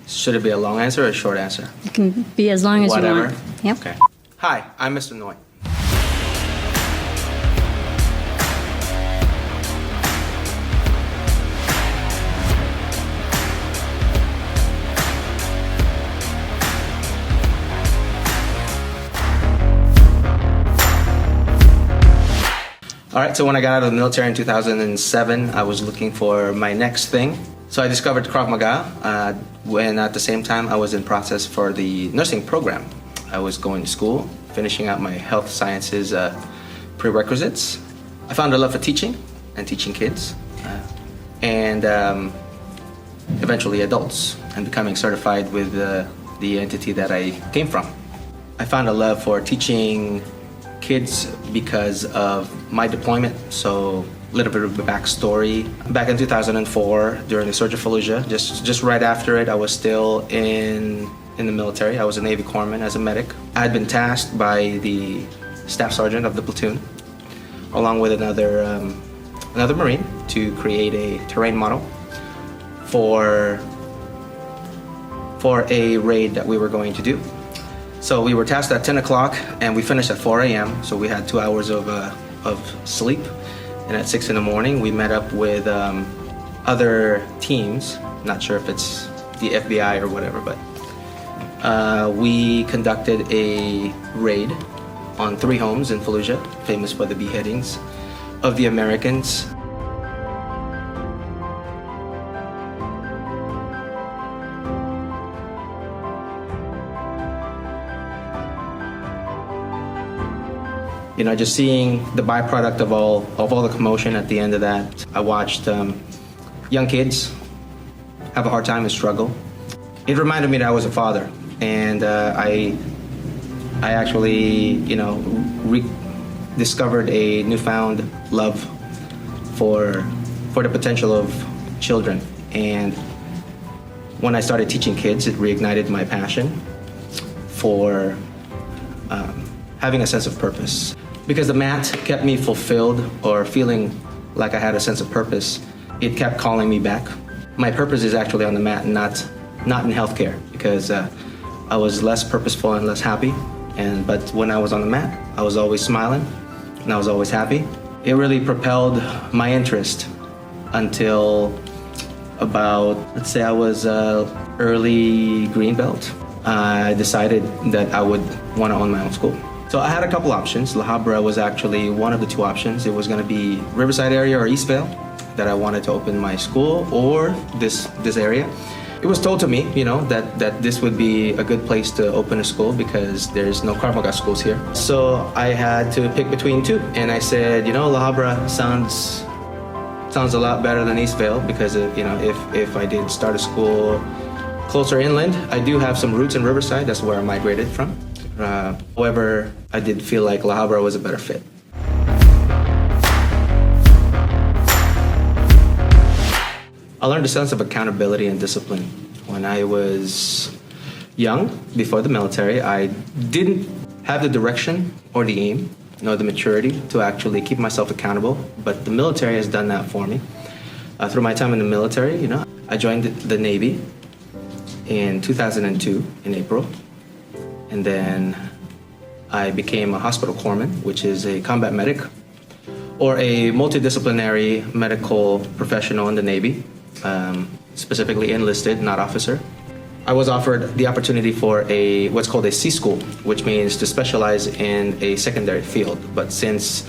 Should it be a long answer or a short answer? It can be as long as you Whatever. want. Yep. Okay. Hi, I'm Mr. Noy. All right, so when I got out of the military in 2007, I was looking for my next thing. So I discovered Krav Maga when at the same time I was in process for the nursing program. I was going to school, finishing out my health sciences prerequisites. I found a love for teaching and teaching kids and eventually adults and becoming certified with the entity that I came from. I found a love for teaching kids because of my deployment. So a little bit of a backstory. Back in 2004, during the Surge of Fallujah, just right after it, I was still in the military. I was a Navy corpsman as a medic. I had been tasked by the staff sergeant of the platoon, along with another Marine, to create a terrain model for a raid that we were going to do. So we were tasked at 10 o'clock and we finished at 4 a.m. So we had 2 hours of sleep. And at 6 in the morning, we met up with other teams. Not sure if it's the FBI or whatever, but we conducted a raid on 3 homes in Fallujah, famous for the beheadings of the Americans. You know, just seeing the byproduct of all the commotion at the end of that. I watched young kids have a hard time and struggle. It reminded me that I was a father, and I actually, you know, discovered a newfound love for the potential of children. And when I started teaching kids, it reignited my passion for having a sense of purpose. Because the mat kept me fulfilled or feeling like I had a sense of purpose, it kept calling me back. My purpose is actually on the mat, not in healthcare, because I was less purposeful and less happy. But when I was on the mat, I was always smiling and I was always happy. It really propelled my interest until about, let's say I was early green belt. I decided that I would want to own my own school. So I had a couple options. La Habra was actually one of the 2 options. It was going to be Riverside area or Eastvale that I wanted to open my school, or this area. It was told to me, you know, that this would be a good place to open a school because there's no Krav Maga schools here. So I had to pick between 2, and I said, you know, La Habra sounds a lot better than Eastvale because, you know, if I did start a school closer inland, I do have some roots in Riverside. That's where I migrated from. However, I did feel like La Habra was a better fit. I learned a sense of accountability and discipline. When I was young, before the military, I didn't have the direction or the aim, nor the maturity to actually keep myself accountable, but the military has done that for me. Through my time in the military, you know, I joined the Navy in 2002 in April. And then I became a hospital corpsman, which is a combat medic or a multidisciplinary medical professional in the Navy, specifically enlisted, not officer. I was offered the opportunity for what's called a C school, which means to specialize in a secondary field. But since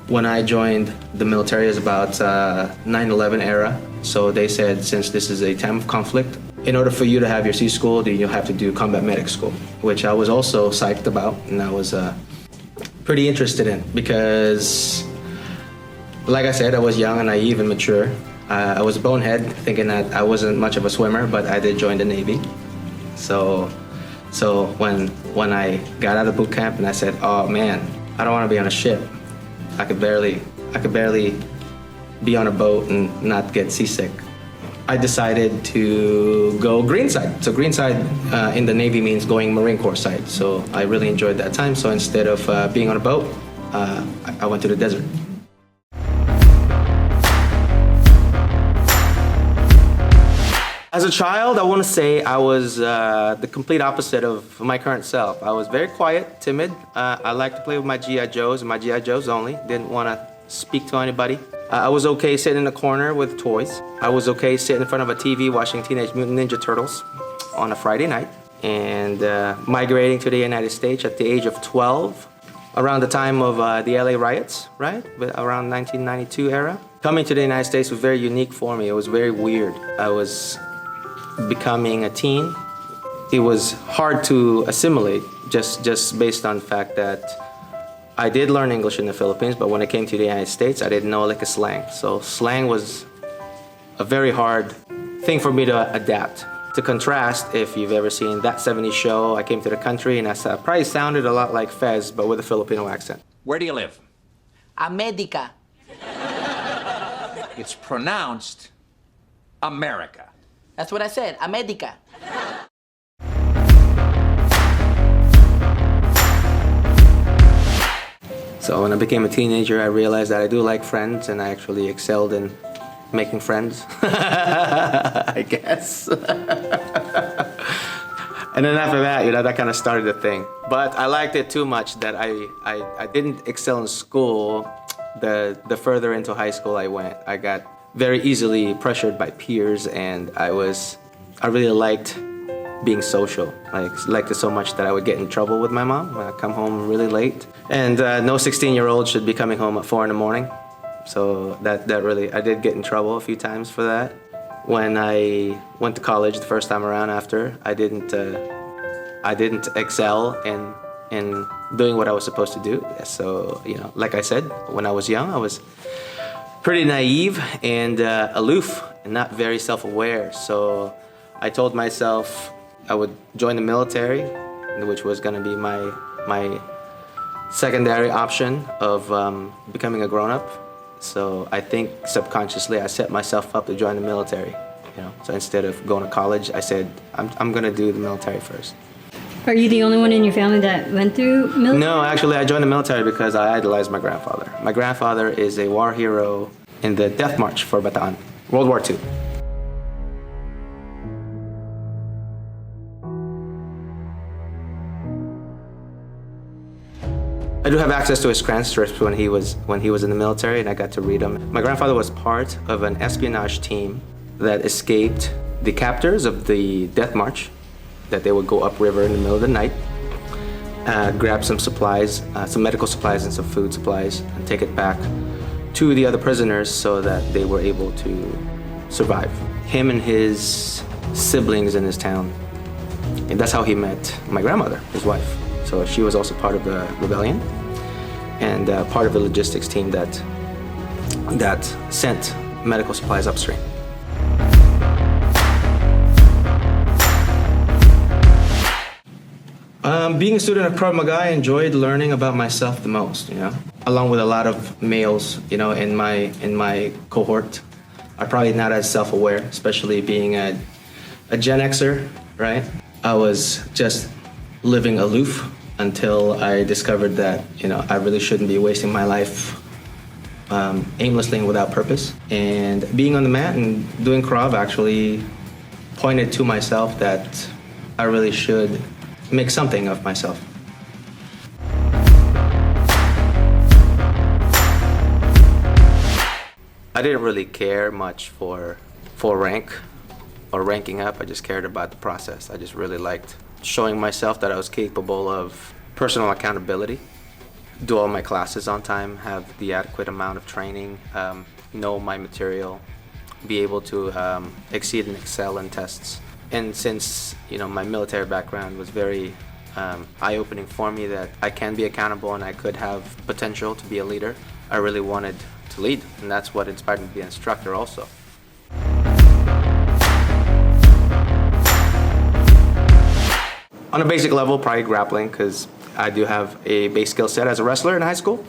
when I joined the military is about 9/11 era, so they said since this is a time of conflict, in order for you to have your C school, then you'll have to do combat medic school, which I was also psyched about, and I was pretty interested in because, like I said, I was young and naive and mature. I was a bonehead, thinking that I wasn't much of a swimmer, but I did join the Navy. So when I got out of boot camp and I said, oh man, I don't want to be on a ship. I could barely be on a boat and not get seasick. I decided to go greenside. So greenside in the Navy means going Marine Corps side. So I really enjoyed that time. So instead of being on a boat, I went to the desert. As a child, I want to say I was the complete opposite of my current self. I was very quiet, timid. I liked to play with my G.I. Joes and my G.I. Joes only. Didn't want to speak to anybody. I was okay sitting in a corner with toys. I was okay sitting in front of a TV watching Teenage Mutant Ninja Turtles on a Friday night. And migrating to the United States at the age of 12, around the time of the LA riots, right? Around 1992 era. Coming to the United States was very unique for me. It was very weird. I was becoming a teen. It was hard to assimilate just based on the fact that I did learn English in the Philippines, but when I came to the United States, I didn't know a lick of slang. So slang was a very hard thing for me to adapt. To contrast, if you've ever seen That 70s Show, I came to the country and I probably sounded a lot like Fez, but with a Filipino accent. Where do you live? America. It's pronounced America. That's what I said, America. So when I became a teenager, I realized that I do like friends, and I actually excelled in making friends, I guess. And then after that, that kind of started the thing. But I liked it too much that I didn't excel in school. The further into high school I went, I got very easily pressured by peers, and I really liked being social. I liked it so much that I would get in trouble with my mom when I come home really late. And no 16-year-old should be coming home at 4 in the morning. So that really, I did get in trouble a few times for that. When I went to college the first time around after, I didn't excel in doing what I was supposed to do. So, like I said, when I was young, I was pretty naive and aloof and not very self-aware. So I told myself I would join the military, which was going to be my secondary option of becoming a grown-up. So I think subconsciously I set myself up to join the military. So instead of going to college, I said I'm going to do the military first. Are you the only one in your family that went through military? No, actually I joined the military because I idolized my grandfather. My grandfather is a war hero in the Death March for Bataan, World War II. I do have access to his transcripts when he was in the military, and I got to read them. My grandfather was part of an espionage team that escaped the captors of the Death March, that they would go upriver in the middle of the night, grab some supplies, some medical supplies and some food supplies, and take it back to the other prisoners so that they were able to survive. Him and his siblings in his town. And that's how he met my grandmother, his wife. So she was also part of the rebellion and part of the logistics team that sent medical supplies upstream. Being a student of Krav Maga, I enjoyed learning about myself the most, along with a lot of males, in my cohort. I'm probably not as self-aware, especially being a Gen Xer, right? I was just living aloof until I discovered that, I really shouldn't be wasting my life aimlessly and without purpose. And being on the mat and doing Krav actually pointed to myself that I really should make something of myself. I didn't really care much for rank or ranking up. I just cared about the process. I just really liked showing myself that I was capable of personal accountability, do all my classes on time, have the adequate amount of training, know my material, be able to exceed and excel in tests. And since my military background was very eye-opening for me that I can be accountable and I could have potential to be a leader, I really wanted to lead, and that's what inspired me to be an instructor also. On a basic level, probably grappling, because I do have a base skill set as a wrestler in high school.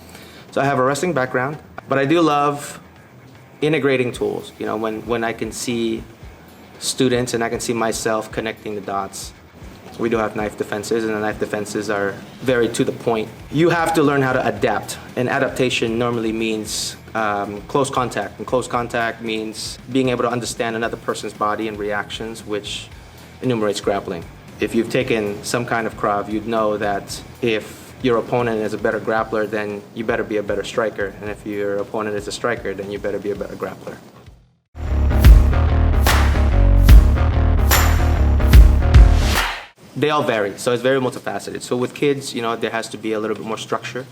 So I have a wrestling background, but I do love integrating tools. When I can see students and I can see myself connecting the dots We do have knife defenses, and the knife defenses are very to the point. You have to learn how to adapt, and adaptation normally means close contact, and close contact means being able to understand another person's body and reactions, which enumerates grappling. If you've taken some kind of Krav, you'd know that if your opponent is a better grappler, then you better be a better striker, and if your opponent is a striker, then you better be a better grappler. They all vary, so it's very multifaceted. So with kids, there has to be a little bit more structure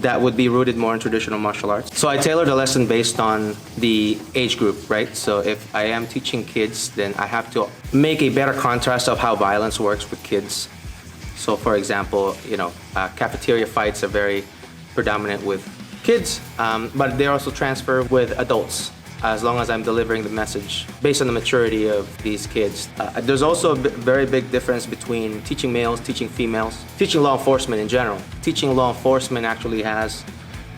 that would be rooted more in traditional martial arts. So I tailor the lesson based on the age group, right? So if I am teaching kids, then I have to make a better contrast of how violence works with kids. So for example, cafeteria fights are very predominant with kids, but they also transfer with adults, as long as I'm delivering the message based on the maturity of these kids. There's also a very big difference between teaching males, teaching females, teaching law enforcement in general. Teaching law enforcement actually has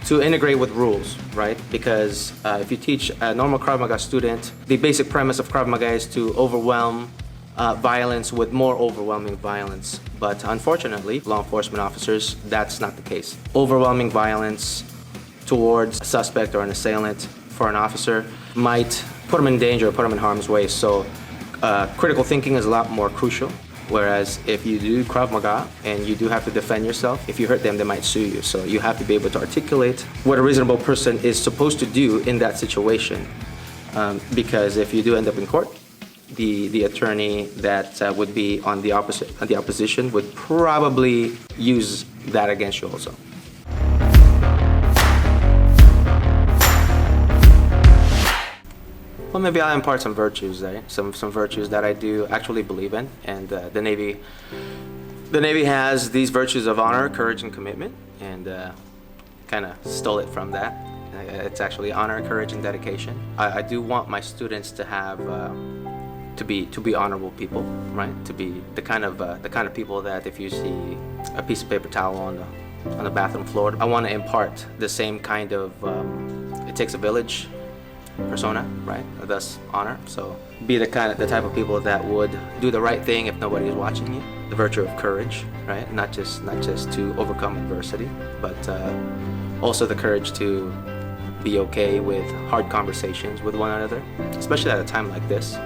to integrate with rules, right? Because if you teach a normal Krav Maga student, the basic premise of Krav Maga is to overwhelm violence with more overwhelming violence. But unfortunately, law enforcement officers, that's not the case. Overwhelming violence towards a suspect or an assailant for an officer might put them in danger or put them in harm's way. So critical thinking is a lot more crucial. Whereas if you do Krav Maga and you do have to defend yourself, if you hurt them, they might sue you. So you have to be able to articulate what a reasonable person is supposed to do in that situation. Because if you do end up in court, the attorney that would be on the opposition would probably use that against you also. Well, maybe I'll impart some virtues, some virtues that I do actually believe in, and the Navy has these virtues of honor, courage, and commitment, and kind of stole it from that. It's actually honor, courage, and dedication. I do want my students to have to be honorable people, right? To be the kind of people that if you see a piece of paper towel on the bathroom floor, I want to impart the same kind of it takes a village persona, right? Thus honor. So be the type of people that would do the right thing if nobody is watching you. The virtue of courage, right? Not just to overcome adversity, but also the courage to be okay with hard conversations with one another, especially at a time like this.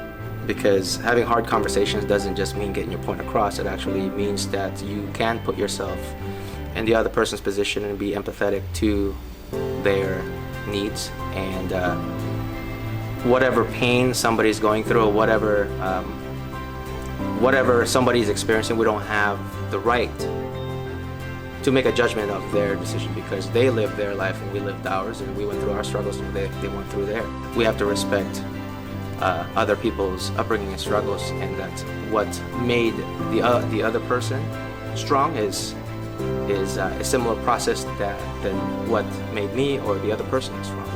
Because having hard conversations doesn't just mean getting your point across. It actually means that you can put yourself in the other person's position and be empathetic to their needs, and whatever pain somebody's going through, or whatever somebody's experiencing, we don't have the right to make a judgment of their decision, because they lived their life and we lived ours, and we went through our struggles and they went through theirs. We have to respect other people's upbringing and struggles, and that what made the other person strong is a similar process than what made me or the other person stronger.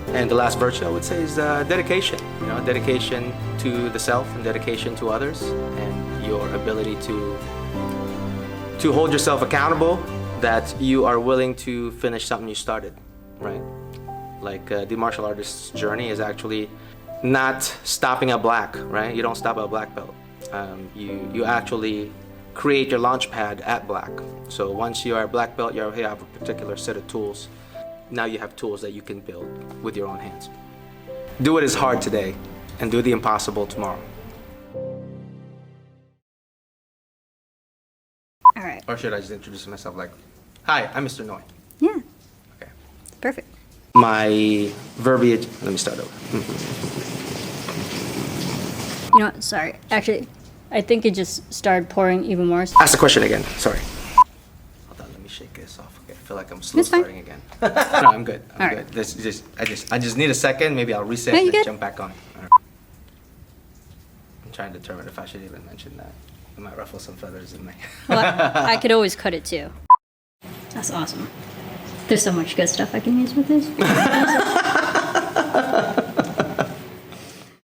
And the last virtue I would say is dedication. Dedication to the self and dedication to others, and your ability to hold yourself accountable, that you are willing to finish something you started, right? Like the martial artist's journey is actually not stopping at black, right? You don't stop at black belt. You actually create your launch pad at black. So once you are at black belt, you have a particular set of tools. Now you have tools that you can build with your own hands. Do what is hard today, and do the impossible tomorrow. All right. Or should I just introduce myself like, hi, I'm Mr. Noy. Yeah. Okay. Perfect. My verbiage, let me start over. You know what? Sorry. Actually, I think it just started pouring even more. Ask the question again, sorry. Hold on, let me shake this off. Okay, I feel like I'm slow It's fine. starting again. No, I'm good. I'm All good. right. I just need a second. Maybe I'll reset No, you and good. jump back on. All right. I'm trying to determine if I should even mention that. It might ruffle some feathers in my. Well, I could always cut it too. That's awesome. There's so much good stuff I can use with this.